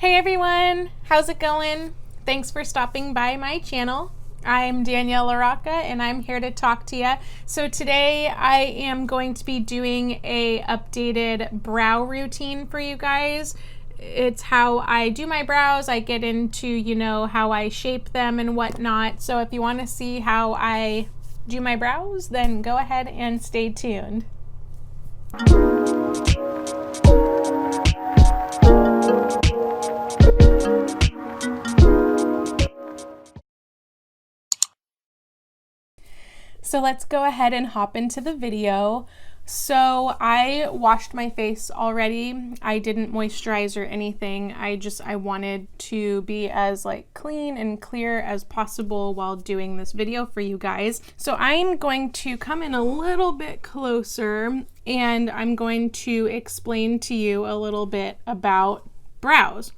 Hey everyone, how's it going? Thanks for stopping by my channel. I'm Danielle and I'm here to talk to you. So today I am going to be doing a updated brow routine for you guys. It's how I do my brows. I get into, you know, how I shape them and whatnot. So if you want to see how I do my brows, then go ahead and stay tuned. So let's go ahead and hop into the video. So I washed my face already. I didn't moisturize or anything. I wanted to be as clean and clear as possible while doing this video for you guys. So I'm going to come in a little bit closer and I'm going to explain to you a little bit about brows.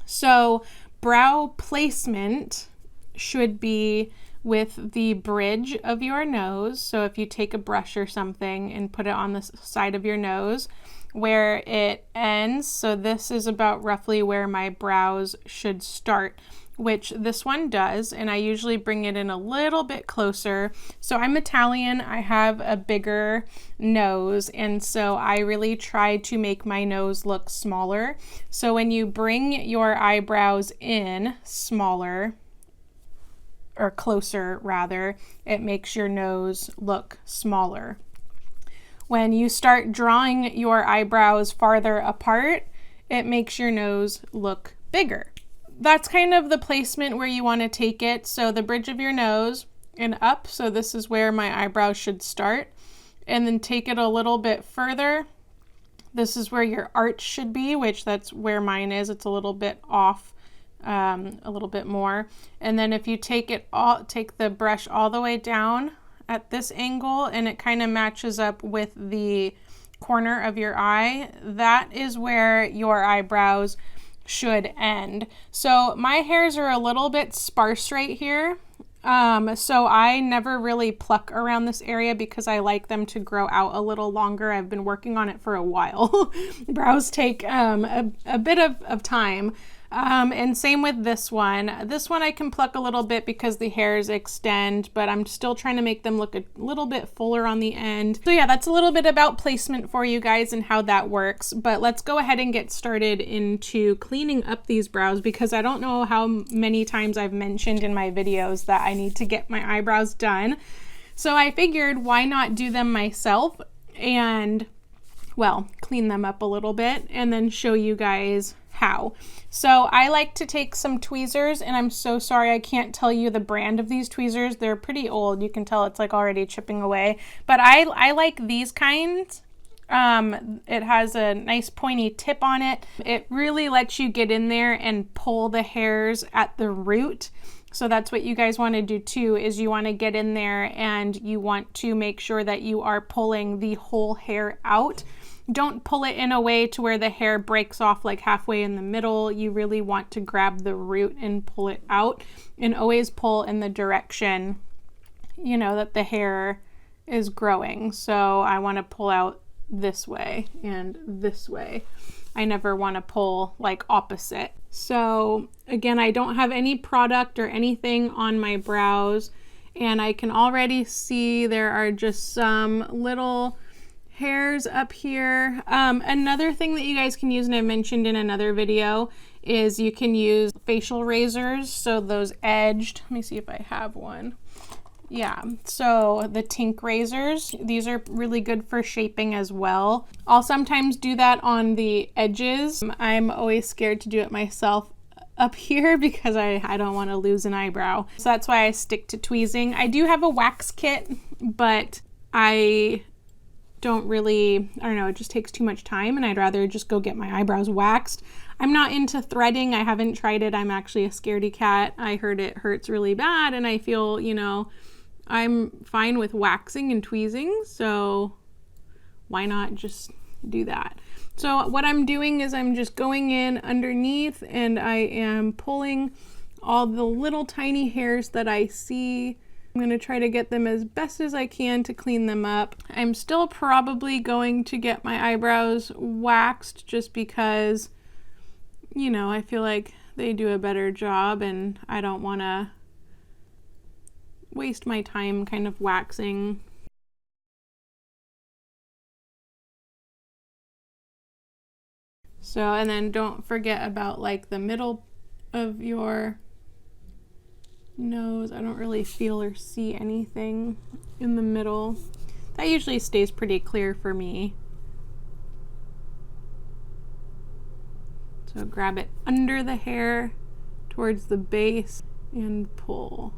So brow placement should be with the bridge of your nose. So if you take a brush or something and put it on the side of your nose where it ends, so this is about roughly where my brows should start, which this one does, and I usually bring it in a little bit closer. So I'm Italian, I have a bigger nose, and so I really try to make my nose look smaller. So when you bring your eyebrows in smaller, or closer rather, it makes your nose look smaller. When you start drawing your eyebrows farther apart, it makes your nose look bigger. That's kind of the placement where you want to take it. So the bridge of your nose and up, so this is where my eyebrows should start, and then take it a little bit further. This is where your arch should be, which that's where mine is. It's a little bit off, a little bit more. And then if you take the brush all the way down at this angle and it kind of matches up with the corner of your eye, that is where your eyebrows should end. So my hairs are a little bit sparse right here. So I never really pluck around this area because I like them to grow out a little longer. I've been working on it for a while. Brows take a bit of time. And same with this one. This one I can pluck a little bit because the hairs extend, but I'm still trying to make them look a little bit fuller on the end. So yeah, that's a little bit about placement for you guys and how that works. But let's go ahead and get started into cleaning up these brows, because I don't know how many times I've mentioned in my videos that I need to get my eyebrows done. So I figured, why not do them myself and, well, clean them up a little bit and then show you guys how. So I like to take some tweezers, and I'm so sorry I can't tell you the brand of these tweezers. They're pretty old. You can tell it's already chipping away, but I like these kinds. It has a nice pointy tip on it. It really lets you get in there and pull the hairs at the root. So that's what you guys want to do too, is you want to get in there and you want to make sure that you are pulling the whole hair out. Don't pull it in a way to where the hair breaks off halfway in the middle. You really want to grab the root and pull it out, and always pull in the direction, you know, that the hair is growing. So I want to pull out this way and this way. I never want to pull opposite. So again, I don't have any product or anything on my brows, and I can already see there are just some little hairs up here. Another thing that you guys can use, and I mentioned in another video, is you can use facial razors. So those edged, let me see if I have one. Yeah, so the Tink razors, these are really good for shaping as well. I'll sometimes do that on the edges. I'm always scared to do it myself up here because I don't want to lose an eyebrow. So that's why I stick to tweezing. I do have a wax kit, but I don't really, I don't know, it just takes too much time, and I'd rather just go get my eyebrows waxed. I'm not into threading. I haven't tried it. I'm actually a scaredy cat. I heard it hurts really bad, and I feel, you know, I'm fine with waxing and tweezing, so why not just do that? So what I'm doing is I'm just going in underneath, and I am pulling all the little tiny hairs that I see. I'm going to try to get them as best as I can to clean them up. I'm still probably going to get my eyebrows waxed just because you know, I feel like they do a better job and I don't want to waste my time kind of waxing. So, and then don't forget about like the middle of your nose. I don't really feel or see anything in the middle. That usually stays pretty clear for me. So grab it under the hair towards the base and pull.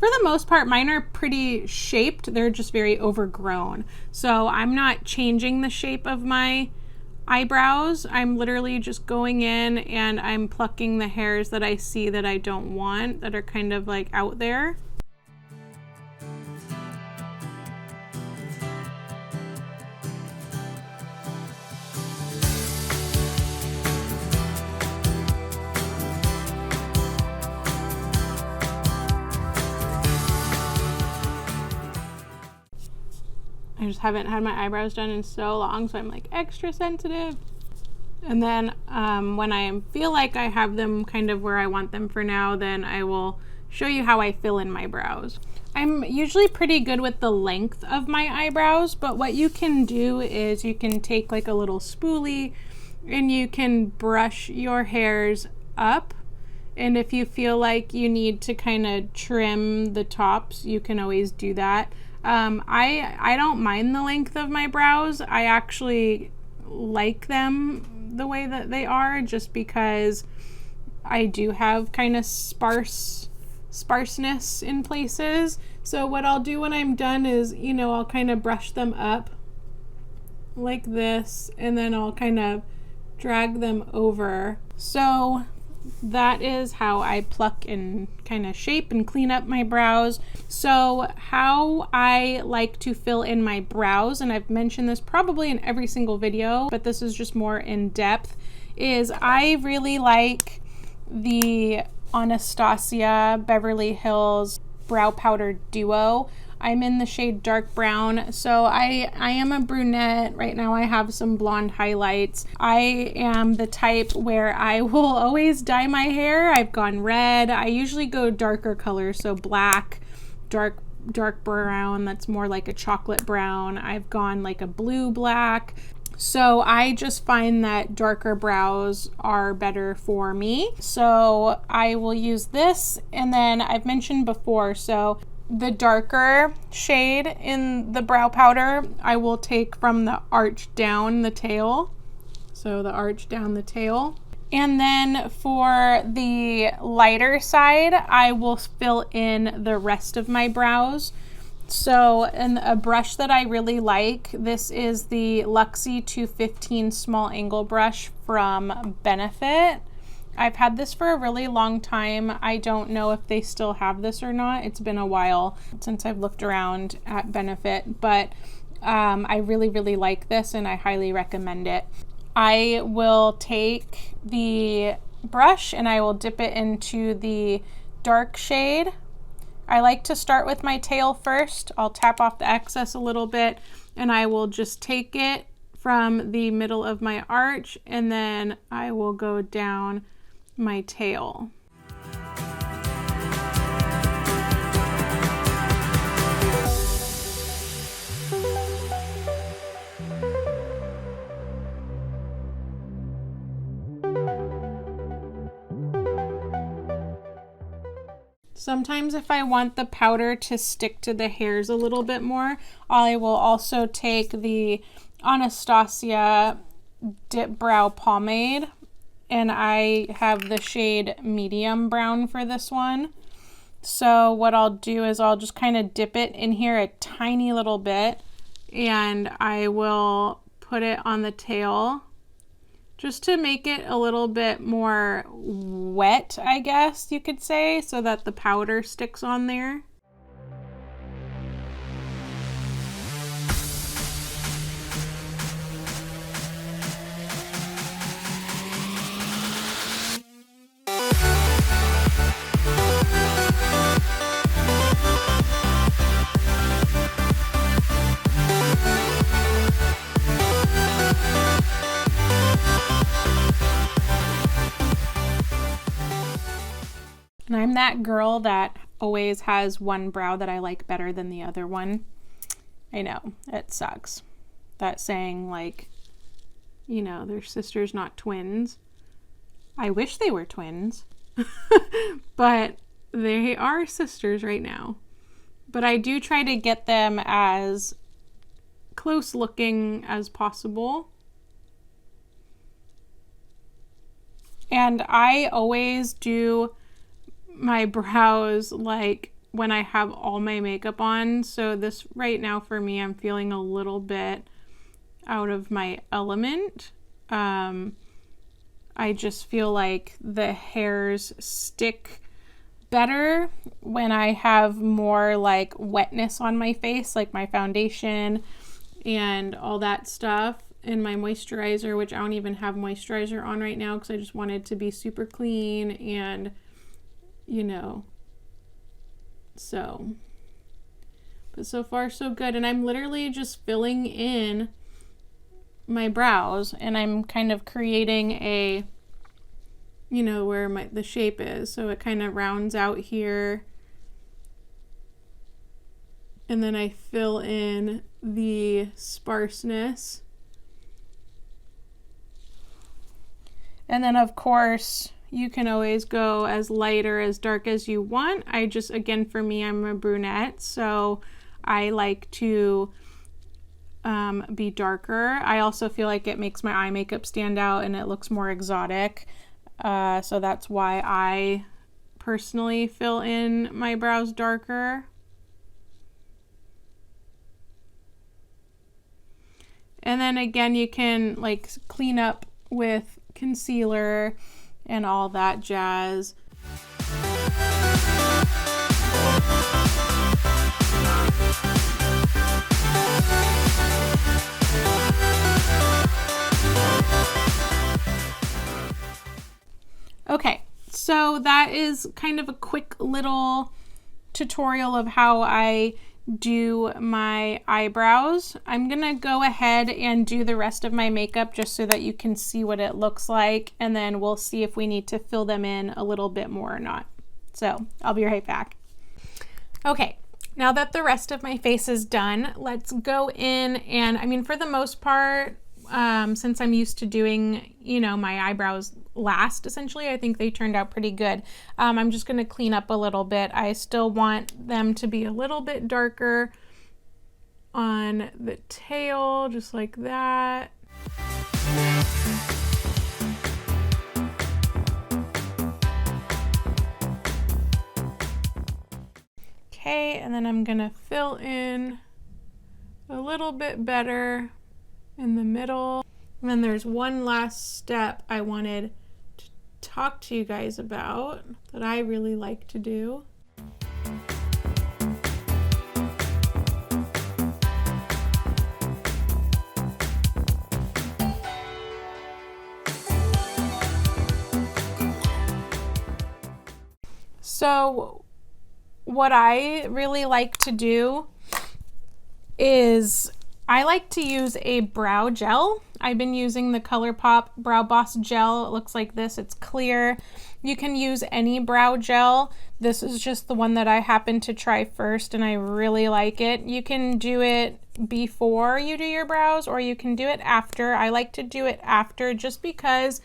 For the most part, mine are pretty shaped. They're just very overgrown. So I'm not changing the shape of my eyebrows. I'm literally just going in and I'm plucking the hairs that I see that I don't want, that are kind of like out there. I just haven't had my eyebrows done in so long, so I'm like extra sensitive. And then when I feel like I have them kind of where I want them for now, then I will show you how I fill in my brows. I'm usually pretty good with the length of my eyebrows, but what you can do is you can take like a little spoolie and you can brush your hairs up. And if you feel like you need to kind of trim the tops, you can always do that. I don't mind the length of my brows. I actually like them the way that they are, just because I do have kind of sparseness in places. So what I'll do when I'm done is, you know, I'll kind of brush them up like this, and then I'll kind of drag them over. So that is how I pluck and kind of shape and clean up my brows. So how I like to fill in my brows, and I've mentioned this probably in every single video, but this is just more in depth, is I really like the Anastasia Beverly Hills Brow Powder Duo. I'm in the shade dark brown. So I am a brunette. Right now I have some blonde highlights. I am the type where I will always dye my hair. I've gone red. I usually go darker colors, so black, dark brown, that's more like a chocolate brown. I've gone like a blue black. So I just find that darker brows are better for me. So I will use this, and then I've mentioned before, so the darker shade in the brow powder, I will take from the arch down the tail. So the arch down the tail. And then for the lighter side, I will fill in the rest of my brows. So, and a brush that I really like, this is the Luxie 215 small angle brush from Benefit. I've had this for a really long time. I don't know if they still have this or not. It's been a while since I've looked around at Benefit, but I really like this and I highly recommend it. I will take the brush and I will dip it into the dark shade. I like to start with my tail first. I'll tap off the excess a little bit and I will just take it from the middle of my arch and then I will go down my tail. Sometimes if I want the powder to stick to the hairs a little bit more, I will also take the Anastasia Dip Brow Pomade, and I have the shade medium brown for this one. So what I'll do is I'll just kind of dip it in here a tiny little bit, and I will put it on the tail just to make it a little bit more wet, I guess you could say, so that the powder sticks on there. And I'm that girl that always has one brow that I like better than the other one. I know, it sucks. That saying, like, you know, they're sisters, not twins. I wish they were twins, but they are sisters right now. But I do try to get them as close looking as possible. And I always do my brows like when I have all my makeup on. So this right now for me, I'm feeling a little bit out of my element. I just feel like the hairs stick better when I have more like wetness on my face, like my foundation and all that stuff, and my moisturizer, which I don't even have moisturizer on right now because I just wanted to be super clean and, you know, so. But so far so good. And I'm literally just filling in my brows, and I'm kind of creating a, you know, where the shape is, so it kind of rounds out here, and then I fill in the sparseness, and then of course you can always go as light or as dark as you want. I just, again, for me, I'm a brunette, so I like to be darker. I also feel like it makes my eye makeup stand out and it looks more exotic. So that's why I personally fill in my brows darker. And then again, you can like clean up with concealer and all that jazz. Okay, so that is kind of a quick little tutorial of how I do my eyebrows. I'm gonna go ahead and do the rest of my makeup just so that you can see what it looks like, and then we'll see if we need to fill them in a little bit more or not. So I'll be right back. Okay, now that the rest of my face is done, let's go in and, I mean, for the most part, since I'm used to doing, you know, my eyebrows last, essentially, I think they turned out pretty good. I'm just going to clean up a little bit. I still want them to be a little bit darker on the tail, just like that. Okay, and then I'm going to fill in a little bit better in the middle. And then there's one last step I wanted to talk to you guys about that I really like to do. So what I really like to do is I like to use a brow gel. I've been using the Colourpop Brow Boss Gel. It looks like this. It's clear. You can use any brow gel. This is just the one that I happened to try first, and I really like it. You can do it before you do your brows, or you can do it after. I like to do it after just because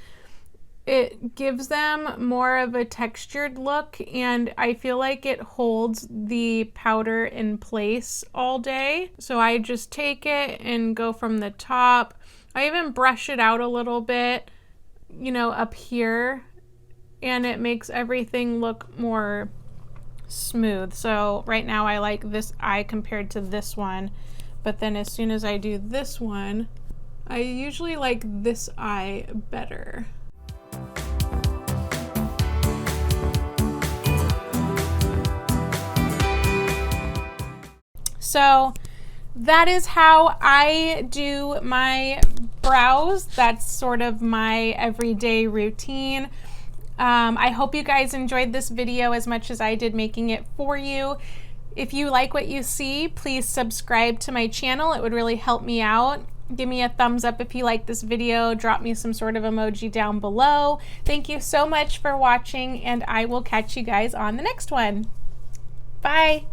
it gives them more of a textured look, and I feel like it holds the powder in place all day. So I just take it and go from the top. I even brush it out a little bit, you know, up here, and it makes everything look more smooth. So right now I like this eye compared to this one, but then as soon as I do this one, I usually like this eye better. So that is how I do my brows. That's sort of my everyday routine. I hope you guys enjoyed this video as much as I did making it for you. If you like what you see, please subscribe to my channel. It would really help me out. Give me a thumbs up if you like this video. Drop me some sort of emoji down below. Thank you so much for watching, and I will catch you guys on the next one. Bye.